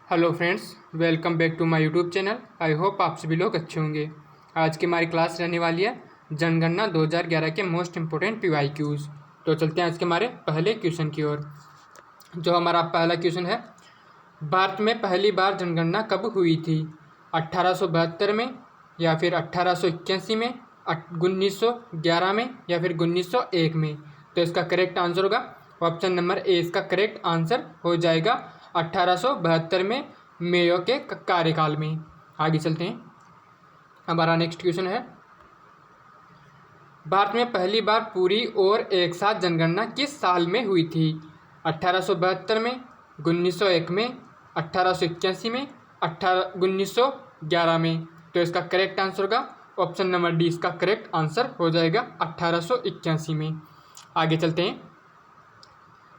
Hello friends, welcome back to my YouTube channel. I hope आप सभी लोग अच्छे होंगे। आज की हमारी क्लास रहने वाली है जनगणना 2011 के मोस्ट इंपोर्टेंट पीवाईक्यूज। तो चलते हैं आज के हमारे पहले क्वेश्चन की ओर। जो हमारा पहला क्वेश्चन है, भारत में पहली बार जनगणना कब हुई थी? 1872 में, या फिर 1881 में, 1911 में, या फिर 1901 में? तो इसका करेक्ट आंसर होगा ऑप्शन नंबर ए। इसका करेक्ट आंसर हो जाएगा 1872 में, मेयो के कार्यकाल में। आगे चलते हैं। हमारा नेक्स्ट क्वेश्चन है, भारत में पहली बार पूरी और एक साथ जनगणना किस साल में हुई थी? 1872 में, 1901 में, 1881 में, 1911 में? तो इसका करेक्ट आंसर होगा ऑप्शन नंबर डी। इसका करेक्ट आंसर हो जाएगा 1881 में। आगे चलते हैं।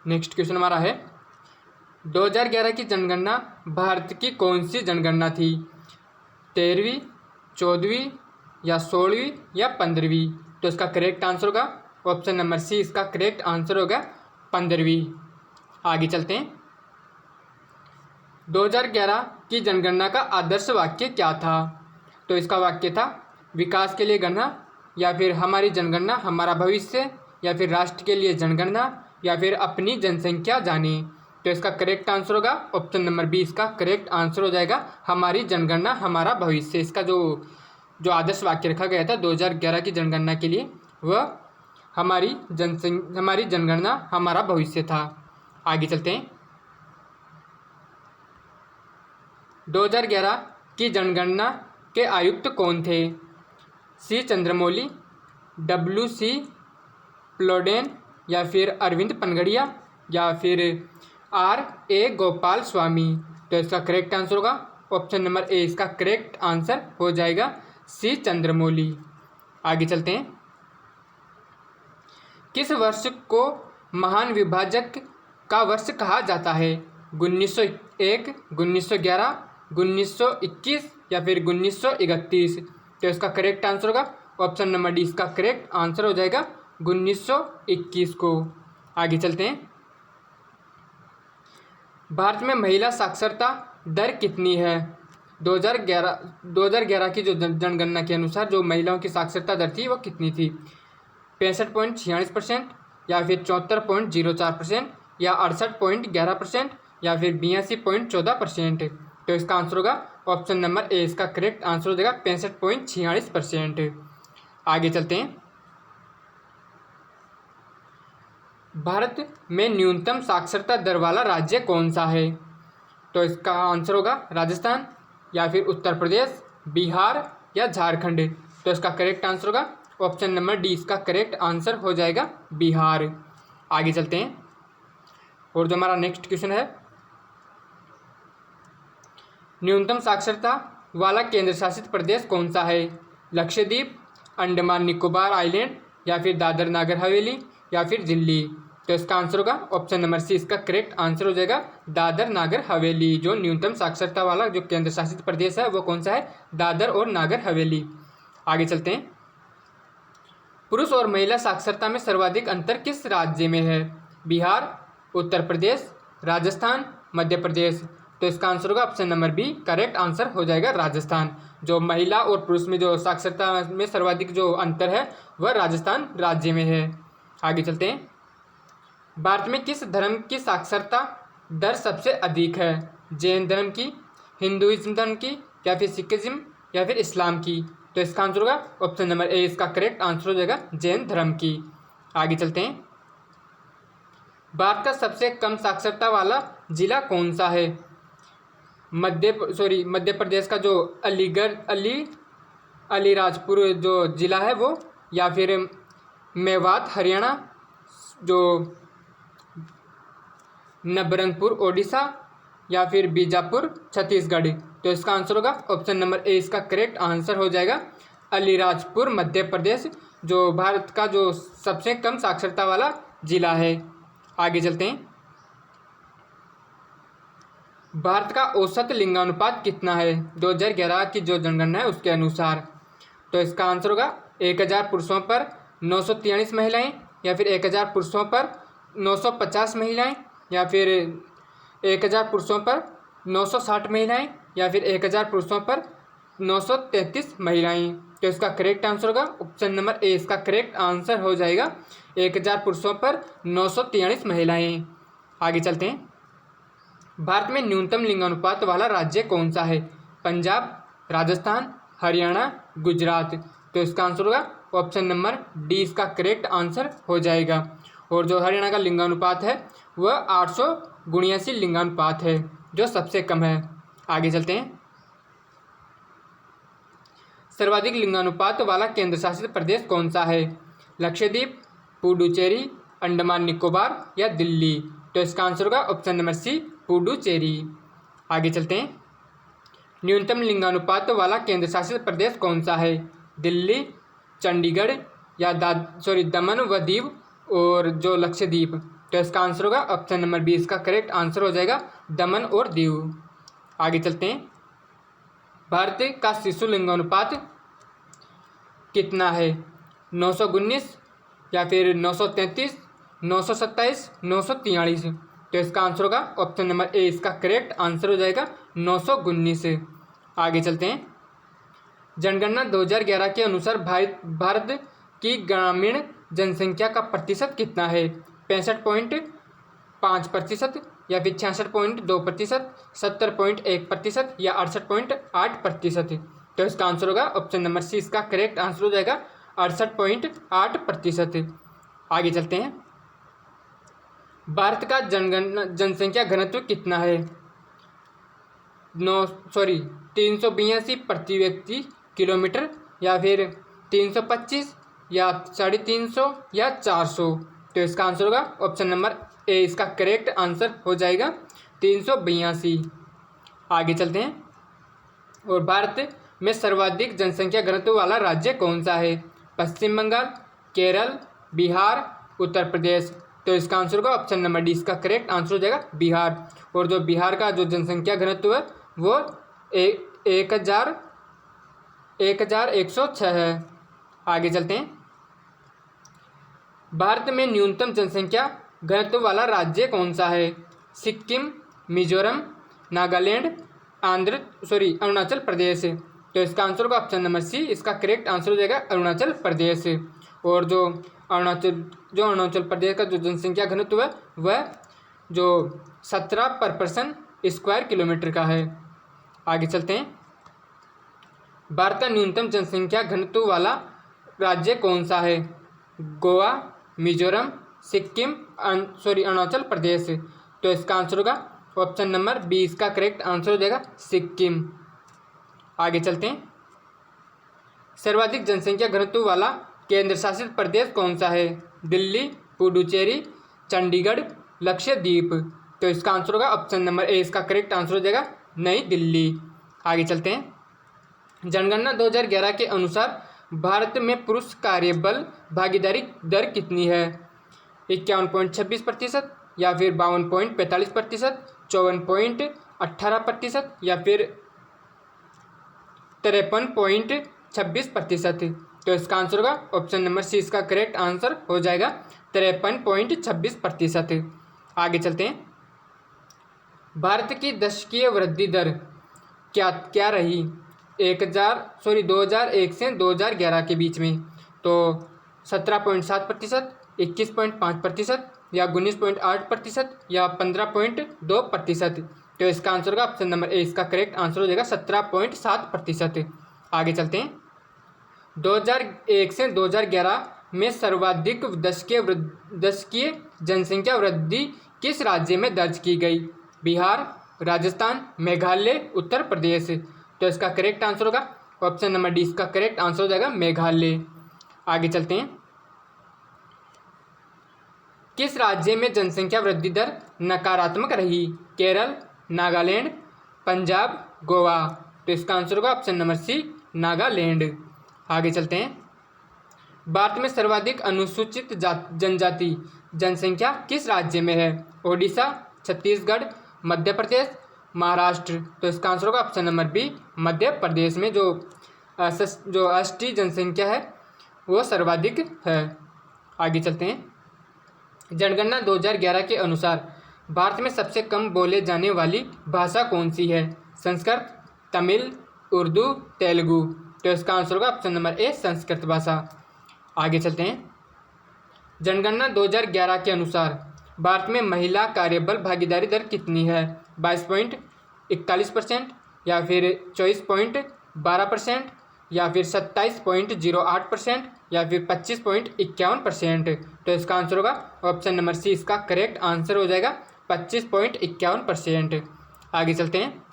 नेक्स्ट क्वेश्चन हमारा है, 2011 की जनगणना भारत की कौन सी जनगणना थी? 13वीं, 14वीं, या 16वीं, या 15वीं? तो इसका करेक्ट आंसर होगा ऑप्शन नंबर सी। इसका करेक्ट आंसर होगा 15वीं। आगे चलते हैं। 2011 की जनगणना का आदर्श वाक्य क्या था? तो इसका वाक्य था, विकास के लिए गणना, या फिर हमारी जनगणना हमारा भविष्य, या फिर राष्ट्र के लिए जनगणना, या फिर अपनी जनसंख्या जाने? तो इसका करेक्ट आंसर होगा ऑप्शन नंबर बी। इसका करेक्ट आंसर हो जाएगा हमारी जनगणना हमारा भविष्य। इसका जो आदर्श वाक्य रखा गया था 2011 की जनगणना के लिए, वह हमारी जनगणना हमारा भविष्य था। आगे चलते हैं। 2011 की जनगणना के आयुक्त कौन थे? सी चंद्रमौली, डब्ल्यू सी प्लोडेन, या फिर अरविंद पनगड़िया, या फिर आर ए गोपाल स्वामी? तो इसका करेक्ट आंसर होगा ऑप्शन नंबर ए। इसका करेक्ट आंसर हो जाएगा सी चंद्रमौली। आगे चलते हैं। किस वर्ष को महान विभाजक का वर्ष कहा जाता है? 1901, 1911, 1921, या फिर 1931? तो इसका करेक्ट आंसर होगा ऑप्शन नंबर डी। इसका करेक्ट आंसर हो जाएगा 1921 को। आगे चलते हैं। भारत में महिला साक्षरता दर कितनी है? 2011 की जो जनगणना के अनुसार जो महिलाओं की साक्षरता दर थी वो कितनी थी? 65.46%, या फिर 74.04%, या 68.11%, या फिर 82.14%? तो इसका आंसर होगा ऑप्शन नंबर ए। इसका करेक्ट आंसर हो जाएगा 65.46%। आगे चलते हैं। भारत में न्यूनतम साक्षरता दर वाला राज्य कौन सा है? तो इसका आंसर होगा राजस्थान, या फिर उत्तर प्रदेश, बिहार, या झारखंड? तो इसका करेक्ट आंसर होगा ऑप्शन नंबर डी। इसका करेक्ट आंसर हो जाएगा बिहार। आगे चलते हैं। और जो हमारा नेक्स्ट क्वेश्चन है, न्यूनतम साक्षरता वाला केंद्र शासित प्रदेश कौन सा है? लक्षद्वीप, अंडमान निकोबार आइलैंड, या फिर दादर नागर हवेली, या फिर दिल्ली? तो इसका आंसर होगा ऑप्शन नंबर सी। इसका करेक्ट आंसर हो जाएगा दादर नागर हवेली। जो न्यूनतम साक्षरता वाला जो केंद्र शासित प्रदेश है वो कौन सा है? दादर और नागर हवेली। आगे चलते हैं। पुरुष और महिला साक्षरता में सर्वाधिक अंतर किस राज्य में है? बिहार, उत्तर प्रदेश, राजस्थान, मध्य प्रदेश? तो इसका आंसर होगा option number B. Correct answer हो जाएगा राजस्थान। जो महिला और पुरुष में जो साक्षरता में सर्वाधिक जो अंतर है वह राजस्थान राज्य में है। आगे चलते हैं। भारत में किस धर्म की साक्षरता दर सबसे अधिक है? जैन धर्म की, हिंदुइज्म धर्म की, या फिर सिखिज्म, या फिर इस्लाम की? तो इसका आंसर होगा ऑप्शन नंबर ए। इसका करेक्ट आंसर हो जाएगा जैन धर्म की। आगे चलते हैं। भारत का सबसे कम साक्षरता वाला जिला कौन सा है? मध्य प्रदेश का जो अलीराजपुर जो जिला है वो, या फिर मेवात हरियाणा, जो नबरंगपुर ओडिशा, या फिर बीजापुर छत्तीसगढ़? तो इसका आंसर होगा ऑप्शन नंबर ए। इसका करेक्ट आंसर हो जाएगा अलीराजपुर मध्य प्रदेश, जो भारत का जो सबसे कम साक्षरता वाला जिला है। आगे चलते हैं। भारत का औसत लिंगानुपात कितना है 2011 की जो जनगणना है उसके अनुसार? तो इसका आंसर होगा 1000 पुरुषों पर 943 महिलाएं, या फिर 1000 पुरुषों पर 950 महिलाएं, या फिर 1000 पुरुषों पर 960 महिलाएं या फिर 1000 पुरुषों पर 933 महिलाएं। तो इसका करेक्ट आंसर होगा ऑप्शन नंबर ए। इसका करेक्ट आंसर हो जाएगा 1000 पुरुषों पर 943 महिलाएं। आगे चलते हैं। भारत में न्यूनतम लिंगानुपात वाला राज्य कौन सा है? पंजाब, राजस्थान, हरियाणा, गुजरात। तो इसका आंसर होगा ऑप्शन नंबर डी। इसका करेक्ट आंसर हो जाएगा। और जो हरियाणा का लिंगानुपात है वह 800:80 लिंगानुपात है, जो सबसे कम है। आगे चलते हैं। सर्वाधिक लिंगानुपात वाला केंद्र शासित प्रदेश कौन सा है? लक्षद्वीप, पुडुचेरी, अंडमान निकोबार या दिल्ली। तो इसका आंसर होगा ऑप्शन नंबर सी, पुडुचेरी। आगे चलते हैं। न्यूनतम लिंगानुपात वाला केंद्र शासित प्रदेश कौन सा है? दिल्ली, चंडीगढ़ या दमन व दीव और जो लक्षद्वीप। तो इसका आंसर होगा ऑप्शन नंबर बी। इसका करेक्ट आंसर हो जाएगा दमन और दीव। आगे चलते हैं। भारत का शिशु लिंगानुपात कितना है? 919 या फिर 933, 927, 943। तो इसका आंसर होगा ऑप्शन नंबर ए। इसका करेक्ट आंसर हो जाएगा 919। आगे चलते हैं। जनगणना 2011 के अनुसार भारत की ग्रामीण जनसंख्या का प्रतिशत कितना है? 65.5% या फिर 66.2%, 70.1% या 68.8%। तो इसका आंसर होगा ऑप्शन नंबर सी। इसका करेक्ट आंसर हो जाएगा 68.8%। आगे चलते हैं। भारत का जनसंख्या घनत्व कितना है? 382 प्रति व्यक्ति किलोमीटर या फिर 325 या 350 या 400। तो इसका आंसर होगा ऑप्शन नंबर ए। इसका करेक्ट आंसर हो जाएगा 382। आगे चलते हैं। और भारत में सर्वाधिक जनसंख्या घनत्व वाला राज्य कौन सा है? पश्चिम बंगाल, केरल, बिहार, उत्तर प्रदेश। तो इसका आंसर होगा ऑप्शन नंबर डी। इसका करेक्ट आंसर हो जाएगा बिहार। और जो बिहार का जो जनसंख्या घनत्व है वो 1106 है। आगे चलते हैं। भारत में न्यूनतम जनसंख्या घनत्व वाला राज्य कौन सा है? सिक्किम, मिजोरम, नागालैंड, अरुणाचल प्रदेश। तो इसका आंसर होगा ऑप्शन नंबर सी। इसका करेक्ट आंसर हो जाएगा अरुणाचल प्रदेश। और जो अरुणाचल प्रदेश का जो जनसंख्या घनत्व है वह जो 17/पर्सन² किलोमीटर का है। आगे चलते हैं। भारत का न्यूनतम जनसंख्या घनत्व वाला राज्य कौन सा है? गोवा, मिजोरम, सिक्किम, अरुणाचल प्रदेश। तो इसका आंसर होगा ऑप्शन नंबर बी। इसका करेक्ट आंसर हो जाएगा सिक्किम। आगे चलते हैं। सर्वाधिक जनसंख्या घनत्व वाला केंद्र शासित प्रदेश कौन सा है? दिल्ली, पुडुचेरी, चंडीगढ़, लक्षद्वीप। तो इसका आंसर होगा ऑप्शन नंबर ए। इसका करेक्ट आंसर हो जाएगा नई दिल्ली। आगे चलते हैं। जनगणना 2011 के अनुसार भारत में पुरुष कार्यबल भागीदारी दर कितनी है? 51.26% या फिर 52.45%, 54.18% या फिर 53.26%। तो इसका आंसर होगा ऑप्शन नंबर सी। इसका करेक्ट आंसर हो जाएगा 53.26%। आगे चलते हैं। भारत की दशकीय वृद्धि दर क्या रही 2001 से 2011 के बीच में? तो 17.7%, 21.5% या 19.8% या 15.2%। तो इसका आंसर होगा ऑप्शन नंबर ए। इसका करेक्ट आंसर हो जाएगा 17.7%। आगे चलते हैं। 2001 से 2011 में सर्वाधिक दशकीय जनसंख्या वृद्धि किस राज्य में दर्ज की गई? बिहार, राजस्थान, मेघालय, उत्तर प्रदेश। तो इसका करेक्ट आंसर होगा ऑप्शन नंबर डी। इसका करेक्ट आंसर हो जाएगा मेघालय। आगे चलते हैं। किस राज्य में जनसंख्या वृद्धि दर नकारात्मक रही? केरल, नागालैंड, पंजाब, गोवा। तो इसका आंसर होगा ऑप्शन नंबर सी, नागालैंड। आगे चलते हैं। भारत में सर्वाधिक अनुसूचित जनजाति जनसंख्या किस राज्य में है? ओडिशा, छत्तीसगढ़, मध्य प्रदेश, महाराष्ट्र। तो इसका आंसर होगा option number B, Madhya Pradesh में जो एसटी जनसंख्या है वो सर्वाधिक है। आगे चलते हैं। जनगणना 2011 के अनुसार भारत में सबसे कम बोले जाने वाली भाषा कौन सी है? संस्कृत, तमिल, उर्दू, तेलुगु। तो इसका आंसर होगा ऑप्शन नंबर ए, संस्कृत भाषा। आगे चलते हैं। जनगणना 2011 के अनुसार भारत में महिला कार्यबल भागीदारी दर कितनी है? 22.41% या फिर 24.12% या फिर 27.08% या फिर 25.51%। तो इसका आंसर होगा ऑप्शन नंबर सी, इसका करेक्ट आंसर हो जाएगा 25.51%। आगे चलते हैं।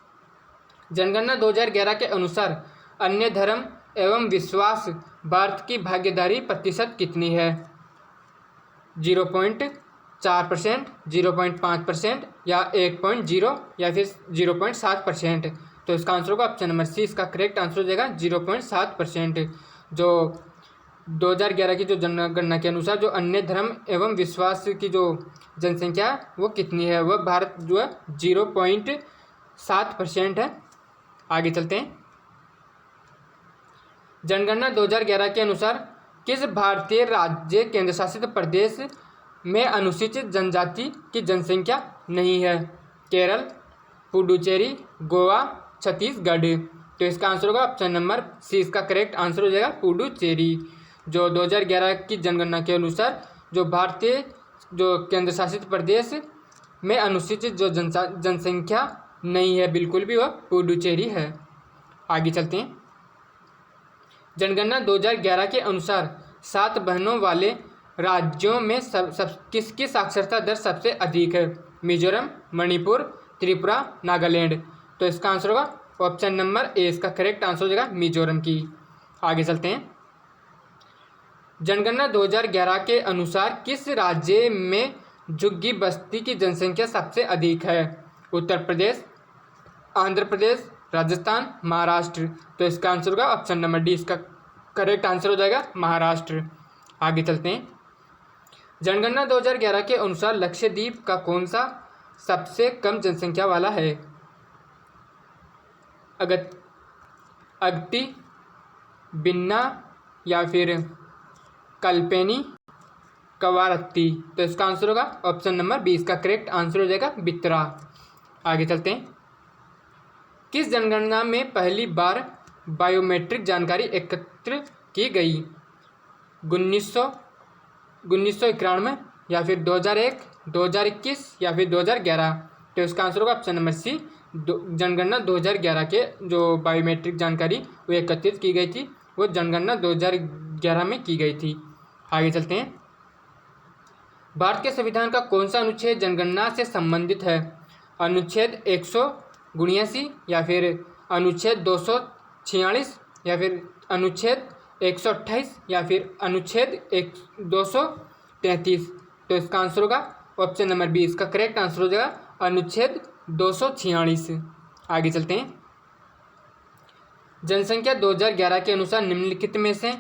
जनगणना 2011 के अनुसार अन्य धर्म एवं विश्वास भारत की भागीदारी प्रतिशत कितनी है? 0.4%, 0.5% या 1.0 या फिर 0.7%। तो इसका आंसर होगा ऑप्शन नंबर सी, इसका करेक्ट आंसर हो जाएगा 0.7%। जो 2011 की जो जनगणना के अनुसार जो अन्य धर्म एवं विश्वास की जो जनसंख्या वो कितनी है, वह भारत जो है 0.7% है। आगे चलते हैं। जनगणना 2011 के अनुसार किस भारतीय राज्य केंद्र शासित प्रदेश में अनुसूचित जनजाति की जनसंख्या नहीं है? केरल, पुडुचेरी, गोवा, छत्तीसगढ़। तो इसका आंसर होगा ऑप्शन नंबर सी, इसका करेक्ट आंसर हो जाएगा पुडुचेरी। जो 2011 की जनगणना के अनुसार जो भारतीय जो केंद्र शासित प्रदेश में अनुसूचित जो जनसंख्या नहीं है बिल्कुल भी, वह पुडुचेरी है। आगे चलते हैं। जनगणना 2011 के अनुसार 7 बहनों वाले राज्यों में किसकी साक्षरता दर सबसे अधिक है? मिजोरम, मणिपुर, त्रिपुरा, नागालैंड। तो इसका आंसर होगा ऑप्शन नंबर ए, इसका करेक्ट आंसर हो जाएगा मिजोरम की। आगे चलते हैं। जनगणना 2011 के अनुसार किस राज्य में झुग्गी बस्ती की जनसंख्या सबसे अधिक है? उत्तर प्रदेश, आंध्र प्रदेश, राजस्थान, महाराष्ट्र। तो इसका आंसर होगा ऑप्शन नंबर डी, इसका करेक्ट आंसर हो जाएगा महाराष्ट्र। आगे चलते हैं। जनगणना 2011 के अनुसार लक्षद्वीप का कौन सा सबसे कम जनसंख्या वाला है? अगत्ती, बिन्ना या फिर कल्पेनी, कवारत्ती। तो इसका आंसर होगा ऑप्शन नंबर बी, इसका करेक्ट आंसर हो जाएगा बित्रा। आगे चलते हैं। किस जनगणना में पहली बार बायोमेट्रिक जानकारी एकत्र की गई? 1991 या फिर 2001, 2021 या फिर 2011। तो इसका आंसर होगा ऑप्शन नंबर सी, जनगणना 2011 के जो बायोमेट्रिक जानकारी वो एकत्रित की गई थी वो जनगणना 2011 में की गई थी। आगे चलते हैं। भारत के संविधान का कौन सा अनुच्छेद जनगणना से संबंधित है? अनुच्छेद 179 या फिर अनुच्छेद 246 या फिर अनुच्छेद 128 या फिर अनुच्छेद 233। तो इसका आंसर होगा ऑप्शन नंबर बी, इसका करेक्ट आंसर हो जाएगा अनुच्छेद 246। आगे चलते हैं। जनसंख्या 2011 के अनुसार निम्नलिखित में से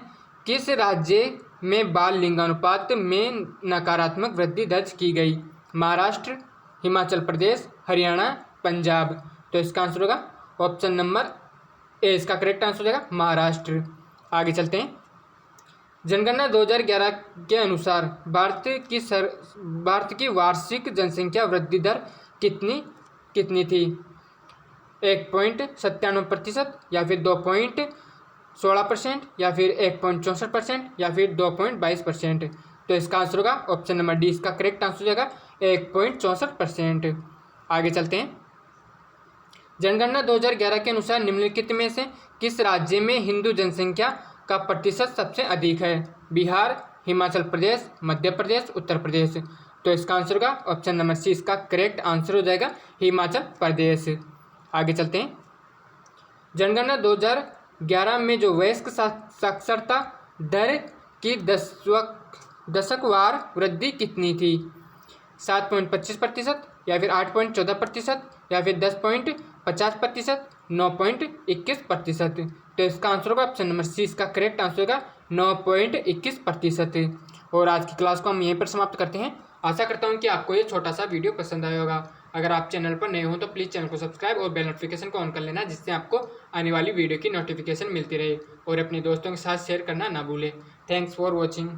किस राज्य में बाल लिंगानुपात में नकारात्मक वृद्धि दर्ज की गई? महाराष्ट्र, हिमाचल प्रदेश, हरियाणा, पंजाब। तो इसका आंसर होगा ऑप्शन नंबर ए, इसका करेक्ट आंसर हो जाएगा महाराष्ट्र। आगे चलते हैं। जनगणना 2011 के अनुसार भारत की वार्षिक जनसंख्या वृद्धि दर कितनी थी? 1.97% या फिर 2.16% या फिर 1.64% या फिर 2.22%। तो इसका आंसर होगा ऑप्शन नंबर डी, इसका करेक्ट आंसर हो जाएगा 1.64%। आगे चलते हैं। जनगणना 2011 के अनुसार निम्नलिखित में से किस राज्य में हिंदू जनसंख्या का प्रतिशत सबसे अधिक है? बिहार, हिमाचल प्रदेश, मध्य प्रदेश, उत्तर प्रदेश। तो इसका आंसर होगा ऑप्शन नंबर सी, इसका करेक्ट आंसर हो जाएगा हिमाचल प्रदेश। आगे चलते हैं। जनगणना 2011 में जो वयस्क साक्षरता दर की दशकवार वृद्धि कितनी थी? 7.25% या फिर 8.14% या फिर 10.50%, 9.21%। तो इसका आंसर होगा ऑप्शन नंबर सी, इसका करेक्ट आंसर होगा 9.21%। और आज की क्लास को हम यहीं पर समाप्त करते हैं। आशा करता हूँ कि आपको ये छोटा सा वीडियो पसंद आया होगा। अगर आप चैनल पर नए हो तो प्लीज़ चैनल को सब्सक्राइब और बेल नोटिफिकेशन को ऑन कर लेना, जिससे आपको आने वाली वीडियो की नोटिफिकेशन मिलती रहे। और अपने दोस्तों के साथ शेयर करना ना भूलें। Thanks for watching.